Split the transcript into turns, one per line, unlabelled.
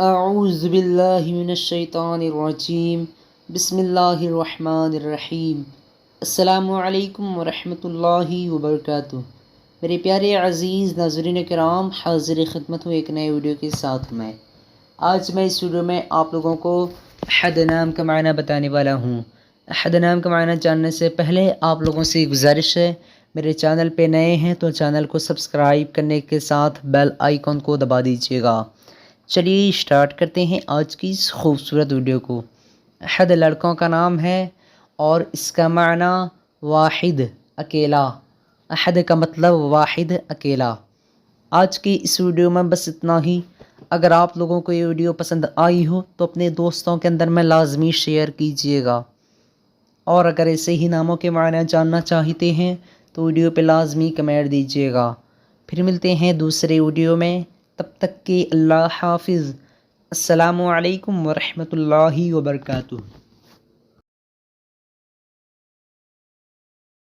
اعوذ باللہ من الشیطان الرجیم بسم اللہ الرحمن الرحیم السلام علیکم ورحمۃ اللہ وبرکاتہ۔ میرے پیارے عزیز ناظرین کرام، حاضر خدمت ہوں ایک نئے ویڈیو کے ساتھ۔ آج میں اس ویڈیو میں آپ لوگوں کو احد نام کا معنی بتانے والا ہوں۔ احد نام کا معنی جاننے سے پہلے آپ لوگوں سے گزارش ہے، میرے چینل پہ نئے ہیں تو چینل کو سبسکرائب کرنے کے ساتھ بیل آئیکن کو دبا دیجیے گا۔ چلیے اسٹارٹ کرتے ہیں آج کی اس خوبصورت ویڈیو کو۔ احد لڑکوں کا نام ہے اور اس کا معنی واحد، اکیلا۔ احد کا مطلب واحد، اکیلا۔ آج کی اس ویڈیو میں بس اتنا ہی۔ اگر آپ لوگوں کو یہ ویڈیو پسند آئی ہو تو اپنے دوستوں کے اندر میں لازمی شیئر کیجیے گا، اور اگر ایسے ہی ناموں کے معنی جاننا چاہتے ہیں تو ویڈیو پہ لازمی کمنٹ دیجیے گا۔ پھر ملتے ہیں دوسرے ویڈیو میں، تب تک کہ اللہ حافظ۔ السلام علیکم ورحمۃ اللہ وبرکاتہ۔